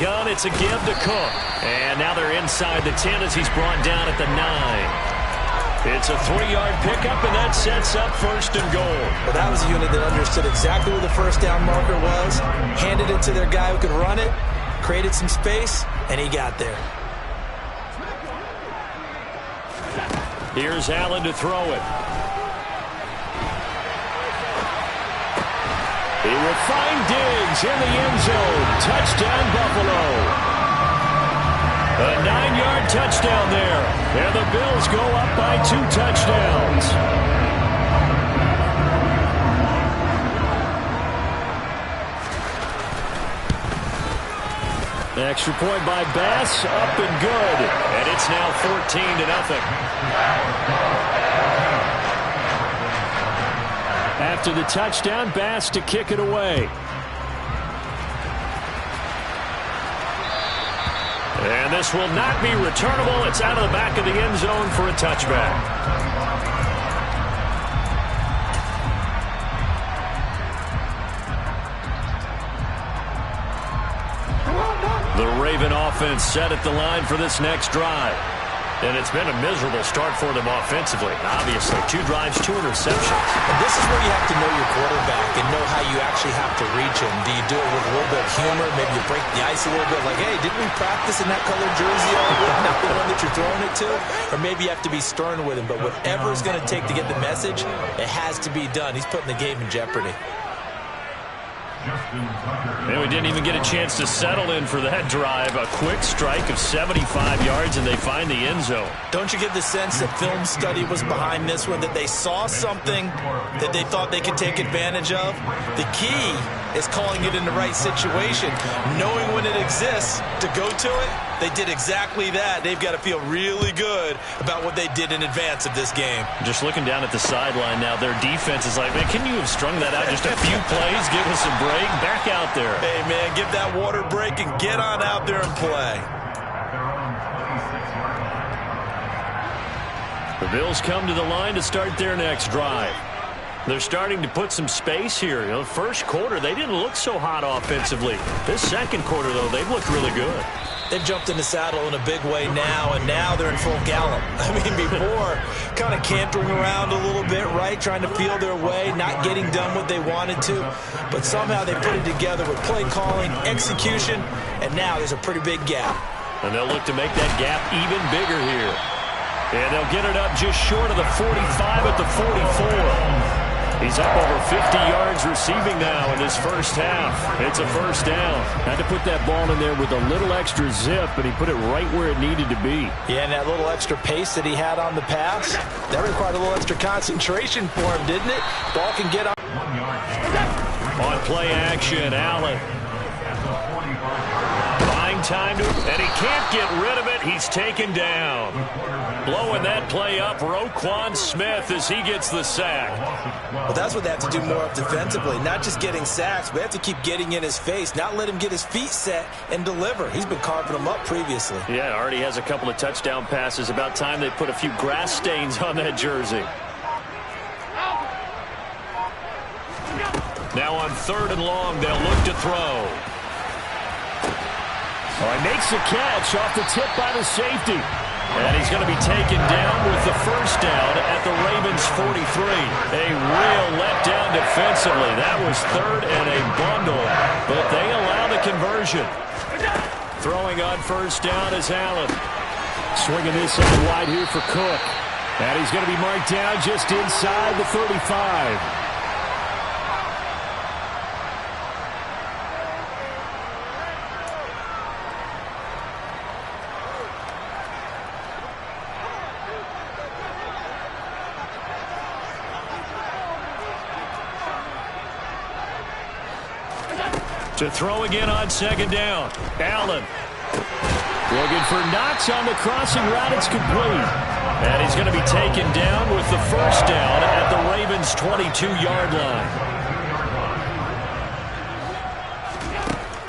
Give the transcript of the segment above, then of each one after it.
Gun, it's a give to Cook. And now they're inside the 10 as he's brought down at the 9. It's a 3-yard pickup, and that sets up 1st and goal. Well, that was a unit that understood exactly where the first down marker was, handed it to their guy who could run it, created some space, and he got there. Here's Allen to throw it. He will find Diggs in the end zone. Touchdown, Buffalo. A 9-yard touchdown there. And the Bills go up by 2 touchdowns. The extra point by Bass, up and good. And it's now 14-0. After the touchdown, Bass to kick it away. And this will not be returnable. It's out of the back of the end zone for a touchback. The Raven offense set at the line for this next drive. And it's been a miserable start for them offensively. Obviously, 2 drives, 2 interceptions. And this is where you have to know your quarterback and know how you actually have to reach him. Do you do it with a little bit of humor? Maybe you break the ice a little bit like, hey, didn't we practice in that colored jersey already? Not the one that you're throwing it to? Or maybe you have to be stern with him. But whatever it's going to take to get the message, it has to be done. He's putting the game in jeopardy. And we didn't even get a chance to settle in for that drive. A quick strike of 75 yards, and they find the end zone. Don't you get the sense that film study was behind this one, that they saw something that they thought they could take advantage of? The key is calling it in the right situation, knowing when it exists to go to it. They did exactly that. They've got to feel really good about what they did in advance of this game. Just looking down at the sideline now, their defense is like, man, can you have strung that out just a few plays? Give us a break. Back out there. Hey, man, give that water break and get on out there and play. The Bills come to the line to start their next drive. They're starting to put some space here. You know, the first quarter, they didn't look so hot offensively. This second quarter, though, they've looked really good. They've jumped in the saddle in a big way now, and now they're in full gallop. I mean, before, kind of cantering around a little bit, right, trying to feel their way, not getting done what they wanted to. But somehow they put it together with play calling, execution, and now there's a pretty big gap. And they'll look to make that gap even bigger here. And they'll get it up just short of the 45 at the 44. He's up over 50 yards receiving now in this first half. It's a first down. Had to put that ball in there with a little extra zip, but he put it right where it needed to be. Yeah, and that little extra pace that he had on the pass, that required a little extra concentration for him, didn't it? Ball can get up. On play action, Allen. Buying time to, and he can't get rid of it. He's taken down. Blowing that play up, Roquan Smith, as he gets the sack. Well, that's what they have to do more of defensively. Not just getting sacks, but they have to keep getting in his face, not let him get his feet set and deliver. He's been carving them up previously. Yeah, already has a couple of touchdown passes. About time they put a few grass stains on that jersey. Now on 3rd and long, they'll look to throw. Oh, he makes the catch off the tip by the safety. And he's going to be taken down with the first down at the Ravens' 43. A real letdown defensively. That was 3rd and a bundle, but they allow the conversion. Throwing on first down is Allen. Swinging this out wide here for Cook. And he's going to be marked down just inside the 35. To throw again on 2nd down. Allen looking for Knox on the crossing route. It's complete. And he's going to be taken down with the first down at the Ravens' 22-yard line.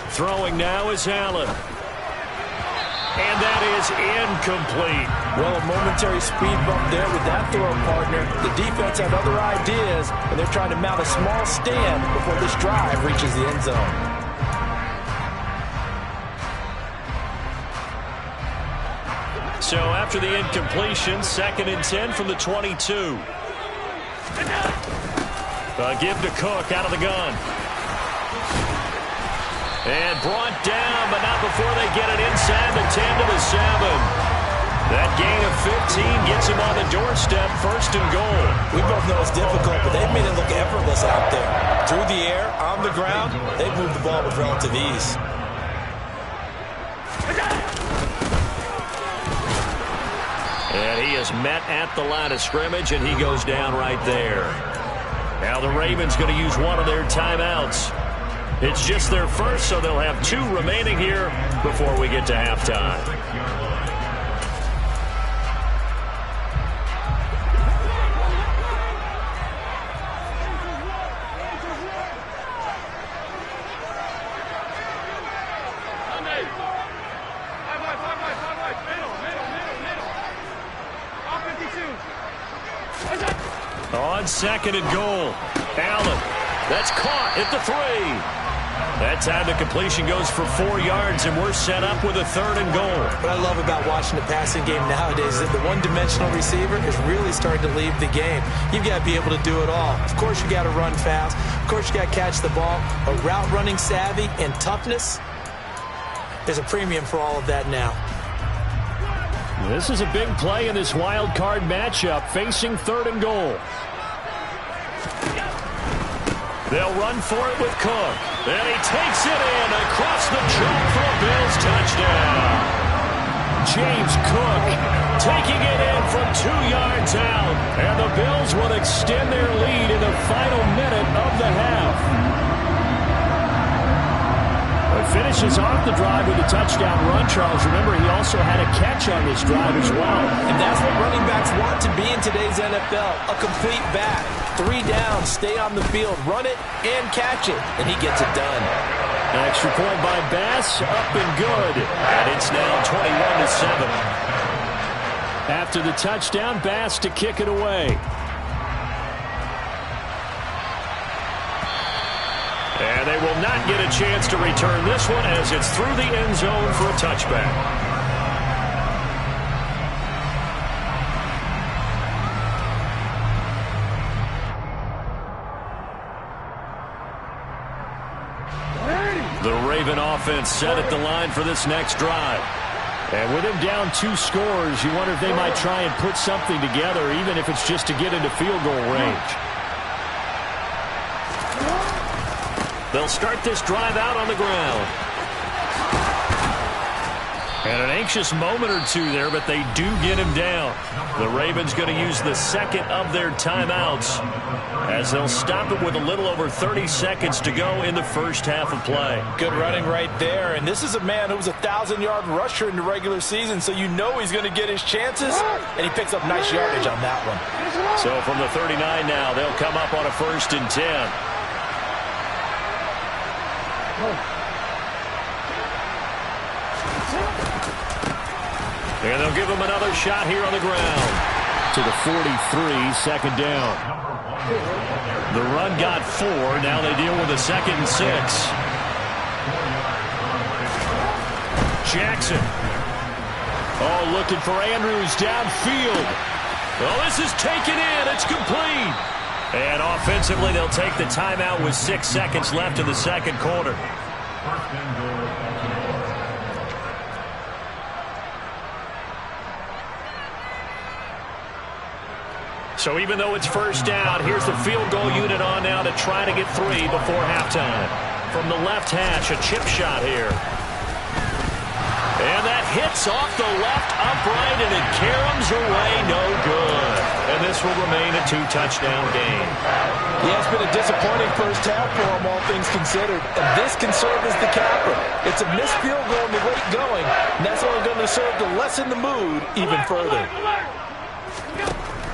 Throwing now is Allen. And that is incomplete. Well, a momentary speed bump there with that throw partner. The defense had other ideas, and they're trying to mount a small stand before this drive reaches the end zone. So after the incompletion, 2nd and 10 from the 22. Give to Cook out of the gun. And brought down, but not before they get it inside the 10 to the 7. That gain of 15 gets him on the doorstep, 1st and goal. We both know it's difficult, but they've made it look effortless out there. Through the air, on the ground, they've moved the ball with relative ease. And he is met at the line of scrimmage, and he goes down right there. Now the Ravens going to use one of their timeouts. It's just their first, so they'll have 2 remaining here before we get to halftime. On 2nd and goal, Allen. That's caught at the 3. That time the completion goes for 4 yards, and we're set up with a 3rd and goal. What I love about watching the passing game nowadays is that the one-dimensional receiver is really starting to leave the game. You've got to be able to do it all. Of course, you got to run fast. Of course, you got to catch the ball. But route running savvy and toughness, there's a premium for all of that now. This is a big play in this wild card matchup, facing 3rd and goal. They'll run for it with Cook. And he takes it in across the chalk for a Bills touchdown. James Cook taking it in from 2 yards out. And the Bills will extend their lead in the final minute of the half. Finishes off the drive with a touchdown run, Charles. Remember, he also had a catch on this drive as well. And that's what running backs want to be in today's NFL, a complete back. 3 down, stay on the field, run it, and catch it. And he gets it done. An extra point by Bass, up and good. And it's now 21-7. After the touchdown, Bass to kick it away. And they will not get a chance to return this one as it's through the end zone for a touchback. The Raven offense set at the line for this next drive. And with him down 2 scores, you wonder if they might try and put something together, even if it's just to get into field goal range. They'll start this drive out on the ground. And an anxious moment or 2 there, but they do get him down. The Ravens going to use the 2nd of their timeouts as they'll stop it with a little over 30 seconds to go in the first half of play. Good running right there. And this is a man who was a 1,000-yard rusher in the regular season, so you know he's going to get his chances. And he picks up nice yardage on that one. So from the 39 now, they'll come up on a 1st and 10. And they'll give him another shot here on the ground. To the 43, 2nd down. The run got 4. Now they deal with a 2nd and 6. Jackson. Oh, looking for Andrews downfield. Oh, this is taken in. It's complete. And offensively, they'll take the timeout with 6 seconds left in the 2nd quarter. So even though it's 1st down, here's the field goal unit on now to try to get 3 before halftime. From the left hash, a chip shot here. And that hits off the left upright, and it caroms away, no good. And this will remain a 2-touchdown game. Yeah, it's been a disappointing first half for him, all things considered. And this can serve as the capper. It's a missed field goal in the late going, and that's only going to serve to lessen the mood even further.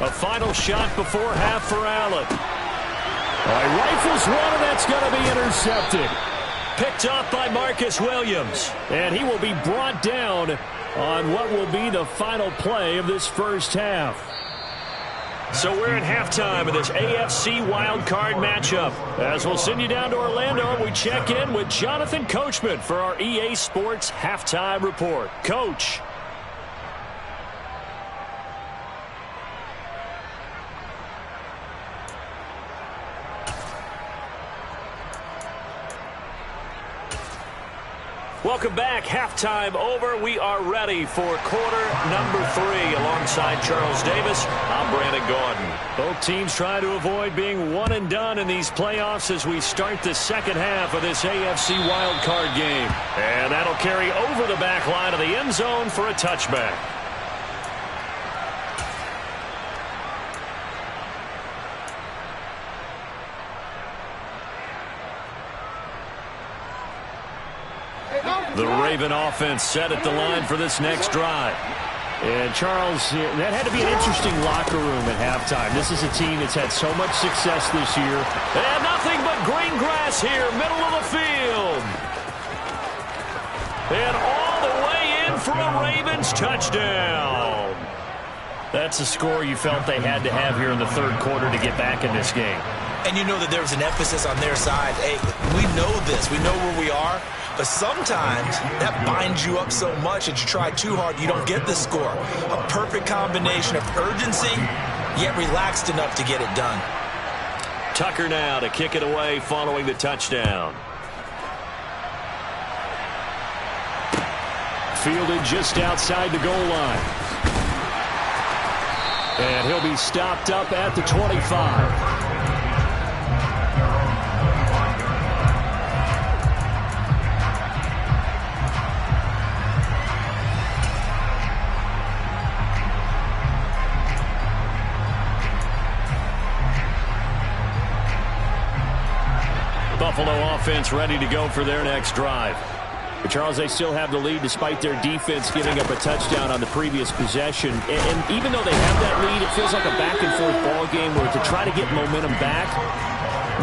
A final shot before half for Allen. He rifles one, and that's going to be intercepted. Picked off by Marcus Williams. And he will be brought down on what will be the final play of this first half. So we're at halftime of this AFC wildcard matchup. As we'll send you down to Orlando, we check in with Jonathan Coachman for our EA Sports Halftime Report. Coach. Welcome back. Halftime over. We are ready for quarter number 3. Alongside Charles Davis, I'm Brandon Gaudin. Both teams trying to avoid being one and done in these playoffs as we start the second half of this AFC wildcard game. And that'll carry over the back line of the end zone for a touchback. The Raven offense set at the line for this next drive. And Charles, that had to be an interesting locker room at halftime. This is a team that's had so much success this year. And nothing but green grass here, middle of the field. And all the way in for a Ravens touchdown. That's a score you felt they had to have here in the third quarter to get back in this game. And you know that there was an emphasis on their side. Hey, we know this. We know where we are. But sometimes that binds you up so much that you try too hard, you don't get the score. A perfect combination of urgency, yet relaxed enough to get it done. Tucker now to kick it away following the touchdown. Fielded just outside the goal line. And he'll be stopped up at the 25. Buffalo offense ready to go for their next drive. But Charles, they still have the lead despite their defense giving up a touchdown on the previous possession. And even though they have that lead, it feels like a back-and-forth ball game where to try to get momentum back,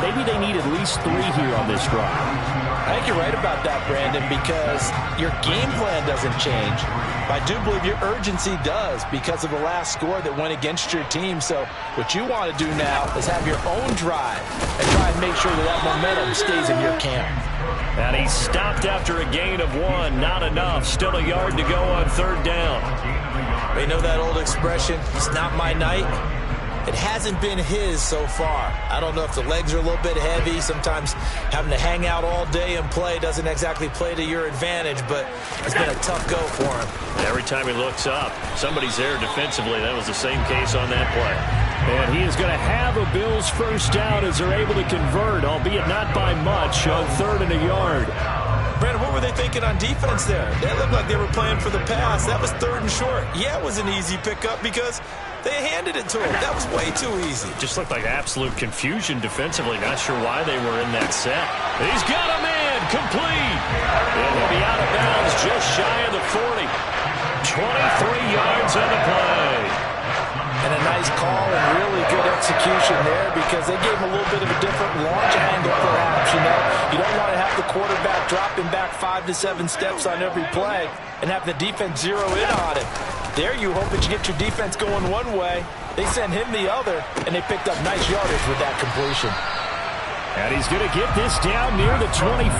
maybe they need at least 3 here on this drive. I think you're right about that, Brandon, because your game plan doesn't change. I do believe your urgency does because of the last score that went against your team. So what you want to do now is have your own drive and try and make sure that that momentum stays in your camp. And he stopped after a gain of 1. Not enough. Still a yard to go on third down. They know that old expression, it's not my night. It hasn't been his so far. I don't know if the legs are a little bit heavy. Sometimes having to hang out all day and play doesn't exactly play to your advantage, but it's been a tough go for him. Every time he looks up, somebody's there defensively. That was the same case on that play. And he is going to have a Bills first down as they're able to convert, albeit not by much, on 3rd and a yard. Brandon, what were they thinking on defense there? They looked like they were playing for the pass. That was 3rd and short. Yeah, it was an easy pickup because they handed it to him. That was way too easy. Just looked like absolute confusion defensively. Not sure why they were in that set. He's got a man complete. And he'll be out of bounds just shy of the 40. 23 yards on the play. And a nice call and really good execution there because they gave him a little bit of a different launch angle perhaps, you know. You don't want to have the quarterback dropping back 5 to 7 steps on every play and have the defense zero in on it. There you hope that you get your defense going one way. They send him the other, and they picked up nice yardage with that completion. And he's going to get this down near the 25.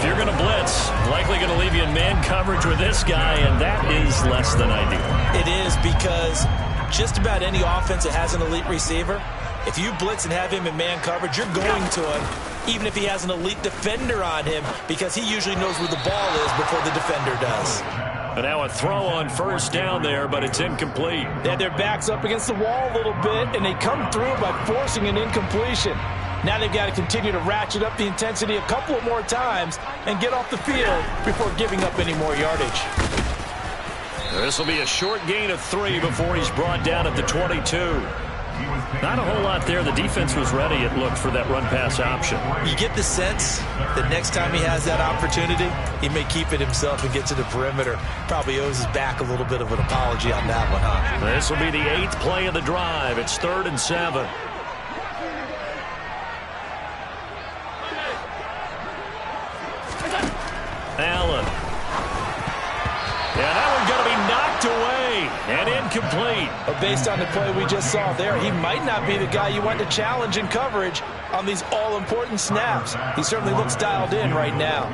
If you're going to blitz, likely going to leave you in man coverage with this guy, and that is less than ideal. It is because just about any offense that has an elite receiver, if you blitz and have him in man coverage, you're going to him, even if he has an elite defender on him, because he usually knows where the ball is before the defender does. And now a throw on first down there, but it's incomplete. They had their backs up against the wall a little bit, and they come through by forcing an incompletion. Now they've got to continue to ratchet up the intensity a couple of more times and get off the field before giving up any more yardage. This will be a short gain of 3 before he's brought down at the 22. Not a whole lot there. The defense was ready, it looked, for that run-pass option. You get the sense that next time he has that opportunity, he may keep it himself and get to the perimeter. Probably owes his back a little bit of an apology on that one, huh? This will be the 8th play of the drive. It's 3rd and 7. Allen. Yeah, that one's going to be knocked away and incomplete. But based on the play we just saw there, he might not be the guy you want to challenge in coverage on these all-important snaps. He certainly looks dialed in right now.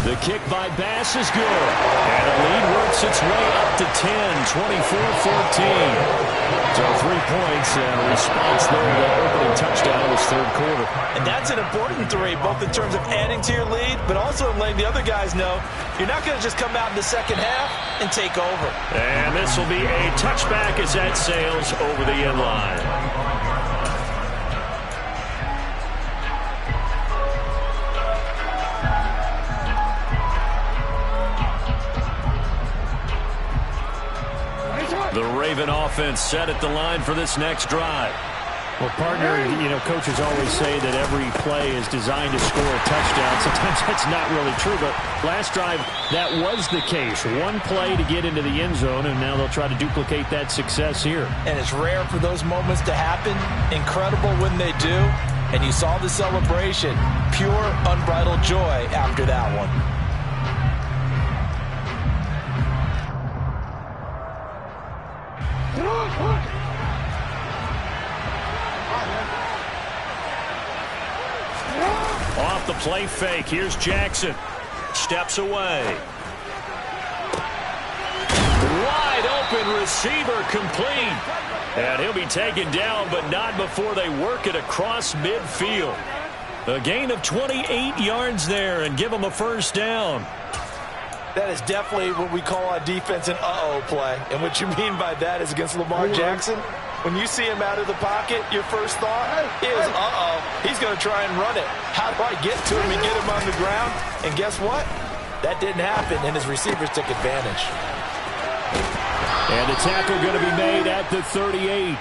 The kick by Bass is good. And the lead works its way up to 10, 24-14. So 3 points and a response there to the opening touchdown in this third quarter. And that's an important 3, both in terms of adding to your lead, but also in letting the other guys know you're not going to just come out in the second half and take over. And this will be a touchback as that sails over the end line. The Raven offense set at the line for this next drive. Well, partner, coaches always say that every play is designed to score a touchdown. Sometimes that's not really true, but last drive, that was the case. One play to get into the end zone, and now they'll try to duplicate that success here. And it's rare for those moments to happen. Incredible when they do. And you saw the celebration. Pure, unbridled joy after that one. Off the play fake. Here's Jackson. Steps away. Wide open receiver complete. And he'll be taken down, but not before they work it across midfield. A gain of 28 yards there and give them a first down. That is definitely what we call on defense an uh-oh play. And what you mean by that is against Lamar Jackson, when you see him out of the pocket, your first thought is, uh-oh, he's going to try and run it. How do I get to him and get him on the ground? And guess what? That didn't happen, and his receivers took advantage. And the tackle going to be made at the 38.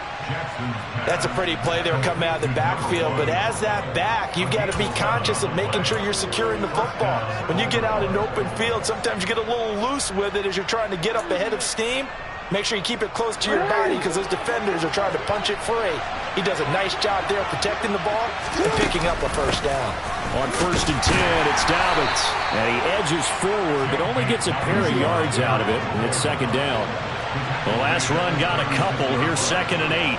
That's a pretty play there coming out of the backfield, but as that back, you've got to be conscious of making sure you're securing the football. When you get out in open field, sometimes you get a little loose with it as you're trying to get up ahead of steam. Make sure you keep it close to your body because those defenders are trying to punch it free. He does a nice job there protecting the ball and picking up a first down. On 1st and 10, it's Dobbins. And he edges forward, but only gets a pair of yards out of it. And it's 2nd down. The last run got a couple. Here's 2nd and 8.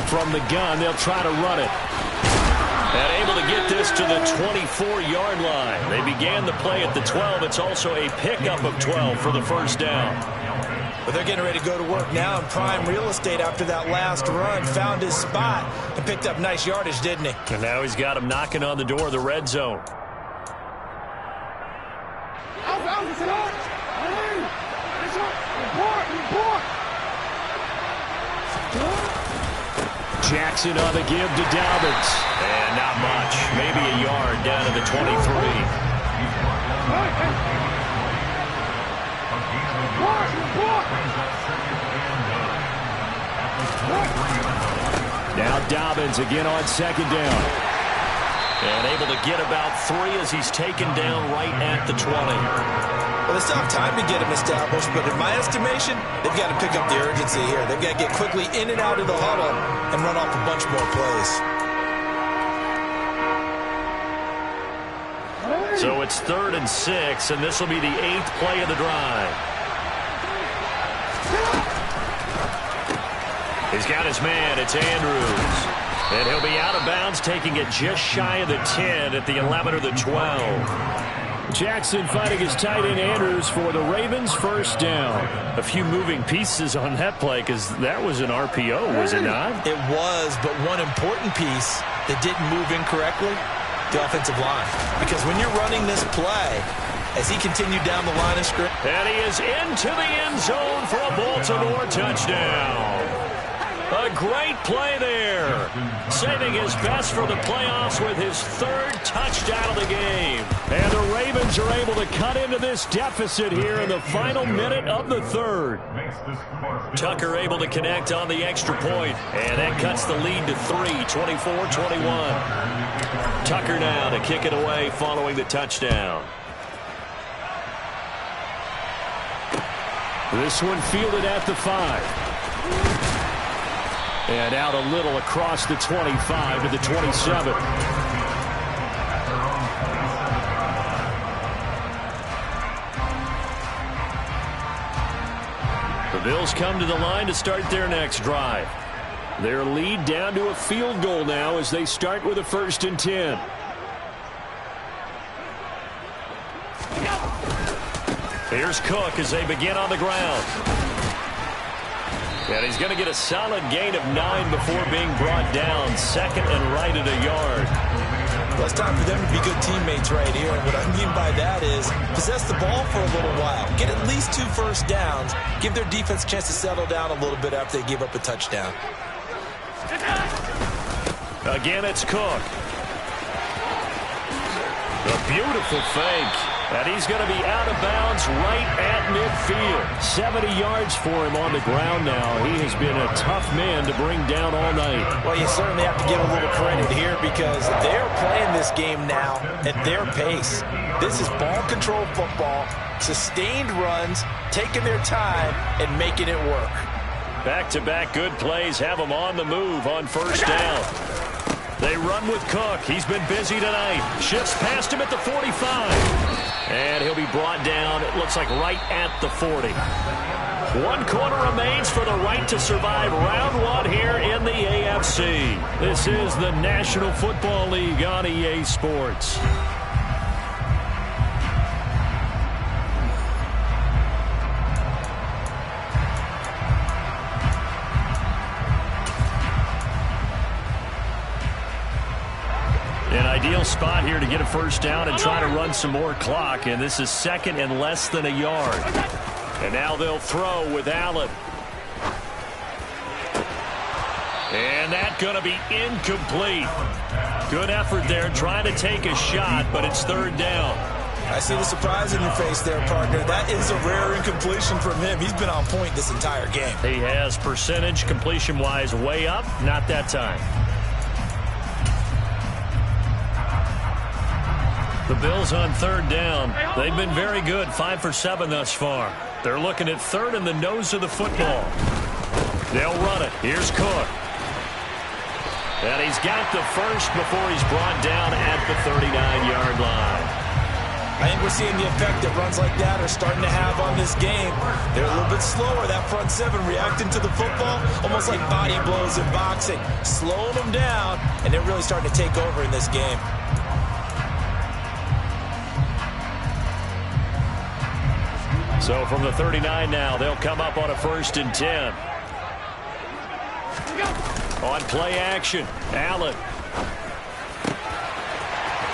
From the gun, they'll try to run it. And able to get this to the 24-yard line. They began the play at the 12. It's also a pickup of 12 for the first down. But they're getting ready to go to work now in prime real estate after that last run. Found his spot and picked up nice yardage, didn't he? And now he's got him knocking on the door of the red zone. Jackson on the give to Dobbins. And not much. Maybe a yard down to the 23. Now Dobbins again on 2nd down. And able to get about 3 as he's taken down right at the 20. Well, they still have time to get him established, but in my estimation, they've got to pick up the urgency here. They've got to get quickly in and out of the huddle and run off a bunch more plays. So it's 3rd and 6, and this will be the 8th play of the drive. He's got his man. It's Andrews. And he'll be out of bounds, taking it just shy of the 10 at the 11 or the 12. Jackson fighting his tight end Andrews for the Ravens' first down. A few moving pieces on that play because that was an RPO, was it not? It was, but one important piece that didn't move incorrectly, the offensive line. Because when you're running this play, as he continued down the line of scrimmage. And he is into the end zone for a Baltimore touchdown. A great play there. Saving his best for the playoffs with his 3rd touchdown of the game. And the Ravens are able to cut into this deficit here in the final minute of the 3rd. Tucker able to connect on the extra point. And that cuts the lead to 3, 24-21. Tucker now to kick it away following the touchdown. This one fielded at the 5. And out a little across the 25 to the 27. The Bills come to the line to start their next drive. Their lead down to a field goal now as they start with a 1st and 10. Here's Cook as they begin on the ground. And he's going to get a solid gain of 9 before being brought down. Second and right at a yard. Well, it's time for them to be good teammates right here. And what I mean by that is possess the ball for a little while. Get at least 2 first downs. Give their defense a chance to settle down a little bit after they give up a touchdown. Again, it's Cook. A beautiful fake. And he's going to be out of bounds right at midfield. 70 yards for him on the ground now. He has been a tough man to bring down all night. Well, you certainly have to give a little credit here because they're playing this game now at their pace. This is ball control football, sustained runs, taking their time, and making it work. Back-to-back good plays have them on the move on first down. They run with Cook. He's been busy tonight. Shifts past him at the 45. And he'll be brought down, it looks like, right at the 40. 1 quarter remains for the right to survive round 1 here in the AFC. This is the National Football League on EA Sports. An ideal spot here to get a first down and try to run some more clock. And this is second and less than a yard. And now they'll throw with Allen. And that's going to be incomplete. Good effort there trying to take a shot, but it's third down. I see the surprise in your face there, partner. That is a rare incompletion from him. He's been on point this entire game. He has percentage completion-wise way up. Not that time. The Bills on third down. They've been very good, 5 for 7 thus far. They're looking at third in the nose of the football. They'll run it. Here's Cook. And he's got the first before he's brought down at the 39-yard line. I think we're seeing the effect that runs like that are starting to have on this game. They're a little bit slower, that front 7 reacting to the football, almost like body blows in boxing, slowing them down, and they're really starting to take over in this game. So from the 39 now, they'll come up on a 1st and 10. On play action, Allen.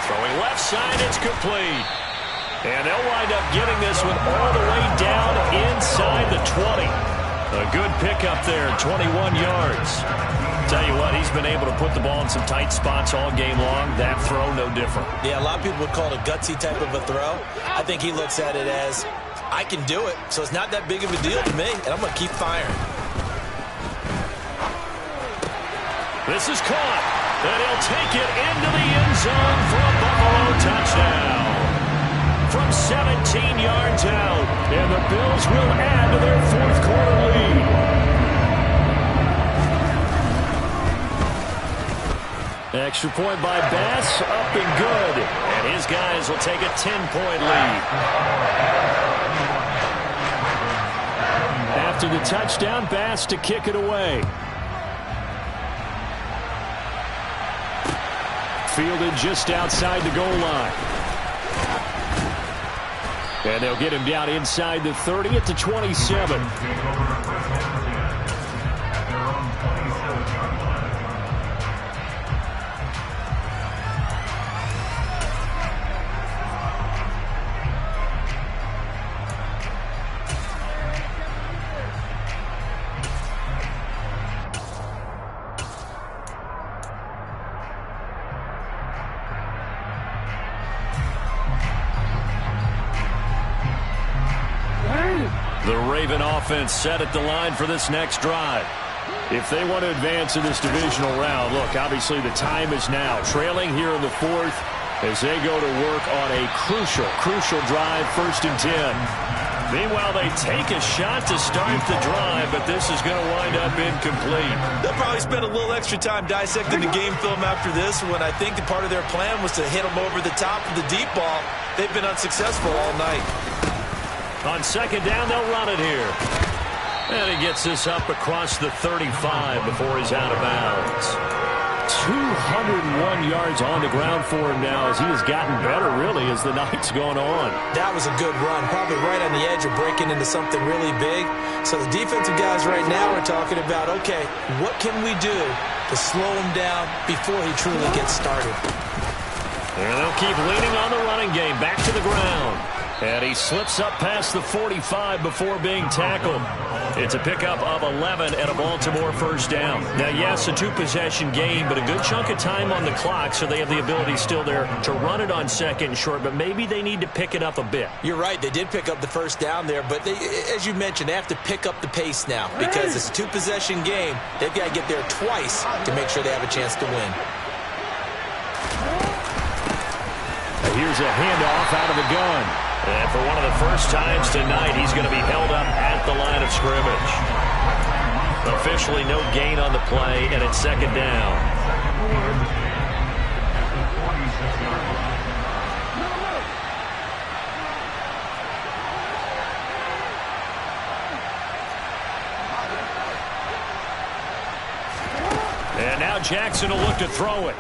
Throwing left side, it's complete. And they'll wind up getting this one all the way down inside the 20. A good pickup there, 21 yards. Tell you what, he's been able to put the ball in some tight spots all game long. That throw, no different. Yeah, a lot of people would call it a gutsy type of a throw. I think he looks at it as, I can do it, so it's not that big of a deal to me, and I'm going to keep firing. This is caught, and he'll take it into the end zone for a Buffalo touchdown. From 17 yards out, and the Bills will add to their 4th quarter lead. Extra point by Bass, up and good. And his guys will take a 10-point lead. After the touchdown, Bass to kick it away. Fielded just outside the goal line. And they'll get him down inside the 30 at the 27. The Raven offense set at the line for this next drive. If they want to advance in this divisional round, look, obviously the time is now. Trailing here in the 4th as they go to work on a crucial drive, 1st and 10. Meanwhile, they take a shot to start the drive, but this is going to wind up incomplete. They'll probably spend a little extra time dissecting the game film after this when I think that part of their plan was to hit them over the top of the deep ball. They've been unsuccessful all night. On 2nd down, they'll run it here. And he gets this up across the 35 before he's out of bounds. 201 yards on the ground for him now as he has gotten better, really, as the night's gone on. That was a good run, probably right on the edge of breaking into something really big. So the defensive guys right now are talking about, okay, what can we do to slow him down before he truly gets started? And they'll keep leaning on the running game. Back to the ground. And he slips up past the 45 before being tackled. It's a pickup of 11 and a Baltimore first down. Now, yes, a two-possession game, but a good chunk of time on the clock, so they have the ability still there to run it on second and short, but maybe they need to pick it up a bit. You're right. They did pick up the first down there, but as you mentioned, they have to pick up the pace now because it's a two-possession game. They've got to get there twice to make sure they have a chance to win. Here's a handoff out of the gun. And for one of the first times tonight, he's going to be held up at the line of scrimmage. Officially no gain on the play, and it's second down. And now Jackson will look to throw it.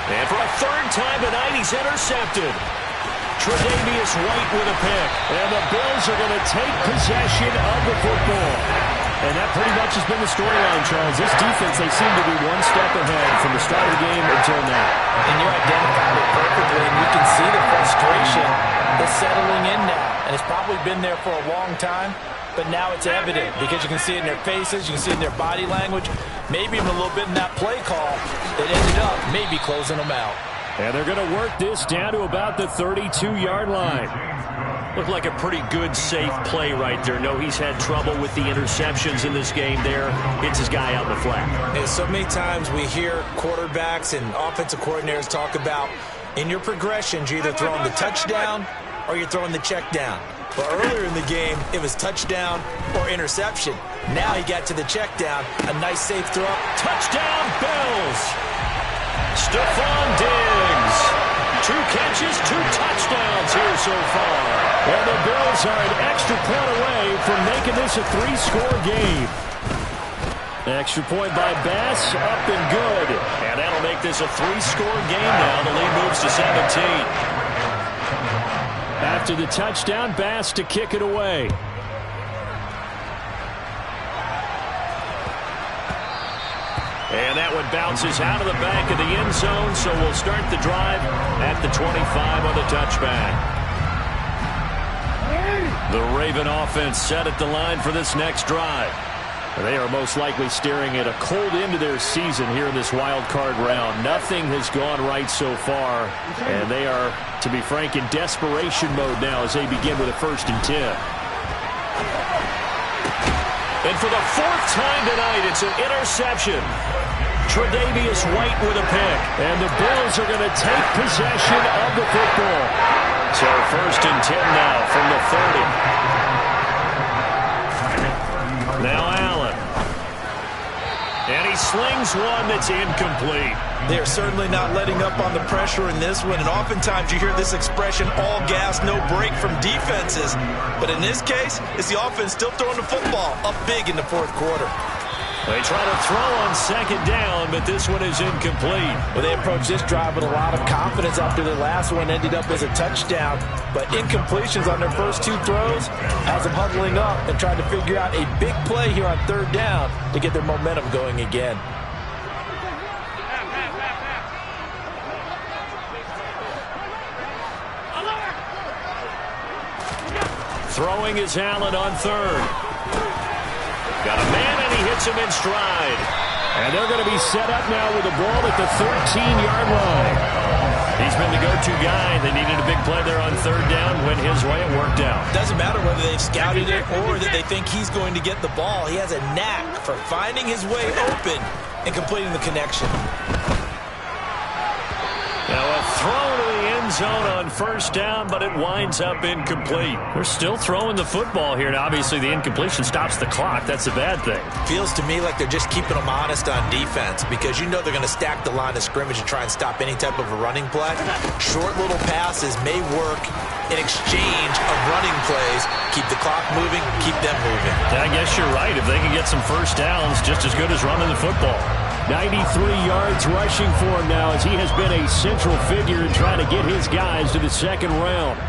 And for a third time tonight, he's intercepted. Tre'Davious White with a pick. And the Bills are going to take possession of the football. And that pretty much has been the storyline, Charles. This defense, they seem to be one step ahead from the start of the game until now. And you identified it perfectly, and you can see the frustration that's settling in now. And it's probably been there for a long time, but now it's evident because you can see it in their faces, you can see it in their body language, maybe even a little bit in that play call that ended up maybe closing them out. And they're going to work this down to about the 32-yard line. Looked like a pretty good, safe play right there. No, he's had trouble with the interceptions in this game there. Hits his guy out in the flat. And so many times we hear quarterbacks and offensive coordinators talk about in your progressions, you're either throwing the touchdown or you're throwing the check down. But earlier in the game, it was touchdown or interception. Now he got to the check down. A nice safe throw. Touchdown, Bills! Stephon Diggs. 2 catches, 2 touchdowns here so far. And the Bills are an extra point away from making this a 3-score game. Extra point by Bass, up and good. And that'll make this a 3-score game now. The lead moves to 17. After the touchdown, Bass to kick it away. And that one bounces out of the back of the end zone, so we'll start the drive at the 25 on the touchback. The Raven offense set at the line for this next drive. They are most likely staring at a cold end to their season here in this wild card round. Nothing has gone right so far, and they are, to be frank, in desperation mode now as they begin with a 1st and 10. And for the 4th time tonight, it's an interception. Tre'Davious White with a pick. And the Bills are going to take possession of the football. So 1st and 10 now from the 30. Now Allen. And he slings one that's incomplete. They're certainly not letting up on the pressure in this one, and oftentimes you hear this expression, all gas, no break from defenses. But in this case, it's the offense still throwing the football up big in the 4th quarter. They try to throw on 2nd down, but this one is incomplete. Well, they approached this drive with a lot of confidence after the last one ended up as a touchdown. But incompletions on their first 2 throws has them huddling up and trying to figure out a big play here on 3rd down to get their momentum going again. Throwing is Allen on 3rd. Got a man, and he hits him in stride. And they're going to be set up now with the ball at the 13-yard line. He's been the go-to guy. They needed a big play there on 3rd down. Went his way, it worked out. Doesn't matter whether they've scouted it or that they think he's going to get the ball. He has a knack for finding his way open and completing the connection. Now a throw to the end end zone on first down, but it winds up incomplete. They're still throwing the football here, and obviously the incompletion stops the clock. That's a bad thing. Feels to me like they're just keeping them honest on defense because you know they're going to stack the line of scrimmage and try and stop any type of a running play. Short little passes may work in exchange of running plays. Keep the clock moving, keep them moving. I guess you're right. If they can get some first downs, just as good as running the football. 93 yards rushing for him now as he has been a central figure in trying to get his guys to the second round.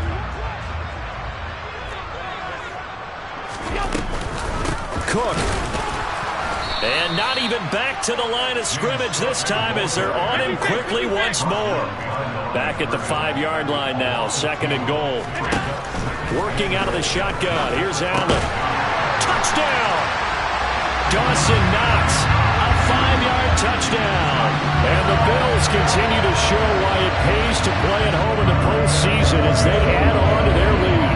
Cook. And not even back to the line of scrimmage this time as they're on him quickly once more. Back at the 5-yard line now, second and goal. Working out of the shotgun. Here's Allen. Touchdown! Dawson Knox. A 5-yard touchdown. And the Bills continue to show why it pays to play at home in the postseason as they add on to their lead.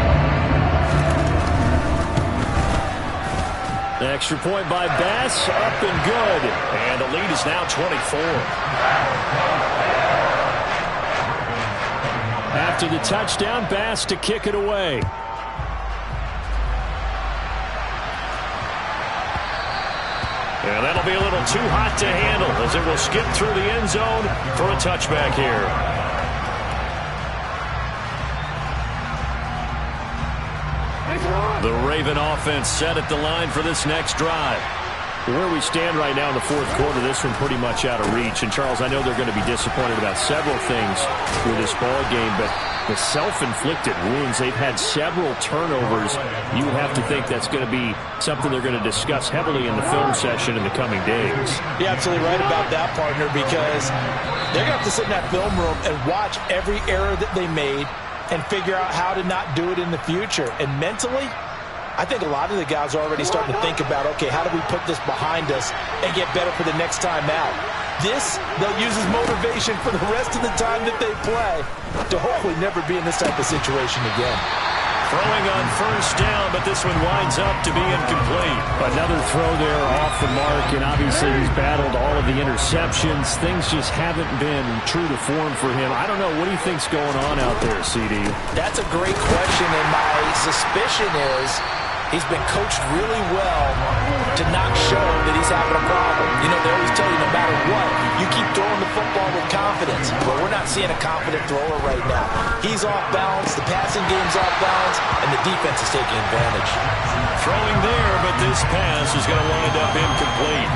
The extra point by Bass, up and good. And the lead is now 24. After the touchdown, Bass to kick it away. And that'll be a little too hot to handle as it will skip through the end zone for a touchback here. The Raven offense set at the line for this next drive. Where we stand right now in the fourth quarter, this one pretty much out of reach. And, Charles, I know they're going to be disappointed about several things with this ball game, but the self-inflicted wounds, they've had several turnovers. You have to think that's going to be something they're going to discuss heavily in the film session in the coming days. You're absolutely right about that, partner, because they're going to have to sit in that film room and watch every error that they made and figure out how to not do it in the future. And mentally, I think a lot of the guys are already starting to think about, okay, how do we put this behind us and get better for the next time out? This, they'll use as motivation for the rest of the time that they play to hopefully never be in this type of situation again. Throwing on first down, but this one winds up to be incomplete. Another throw there off the mark, and obviously he's battled all of the interceptions. Things just haven't been true to form for him. I don't know. What do you think's going on out there, CD? That's a great question, and my suspicion is he's been coached really well to not show that he's having a problem. You know, they always tell you no matter what, you keep throwing the football with confidence. But we're not seeing a confident thrower right now. He's off balance, the passing game's off balance, and the defense is taking advantage. Throwing there, but this pass is going to wind up incomplete.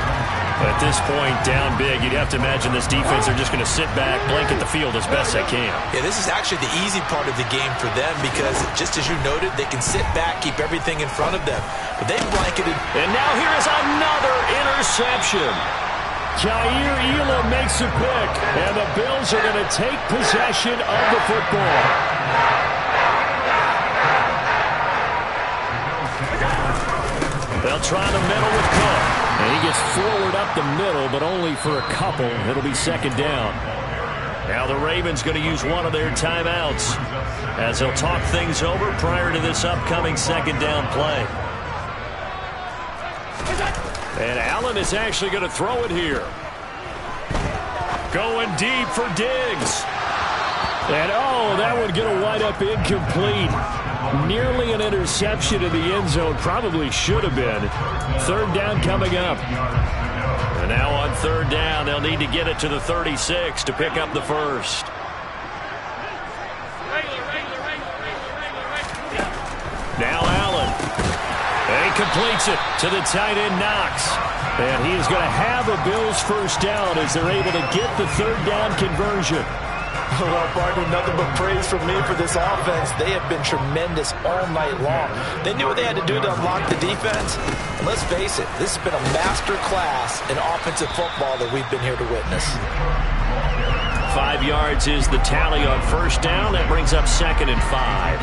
At this point, down big, you'd have to imagine this defense are just going to sit back, blanket the field as best they can. Yeah, this is actually the easy part of the game for them because, just as you noted, they can sit back, keep everything in front of them. But they've blanketed. And now here is another interception. Jair Elam makes a pick, and the Bills are going to take possession of the football. They'll try the middle with Cook. And he gets forward up the middle, but only for a couple. It'll be second down. Now the Ravens going to use one of their timeouts as they'll talk things over prior to this upcoming second down play. And Allen is actually going to throw it here. Going deep for Diggs. And, oh, that would get a wind up incomplete. Nearly an interception in the end zone. Probably should have been. Third down coming up. And now on third down, they'll need to get it to the 36 to pick up the first. Now Allen. And he completes it to the tight end Knox. And he is going to have a Bills first down as they're able to get the third down conversion. Well, partner, nothing but praise from me for this offense. They have been tremendous all night long. They knew what they had to do to unlock the defense. And let's face it, this has been a master class in offensive football that we've been here to witness. 5 yards is the tally on first down. That brings up second and 5.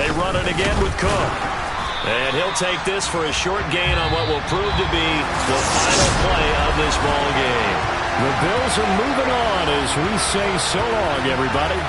They run it again with Cook. And he'll take this for a short gain on what will prove to be the final play of this ball game. The Bills are moving on as we say so long, everybody.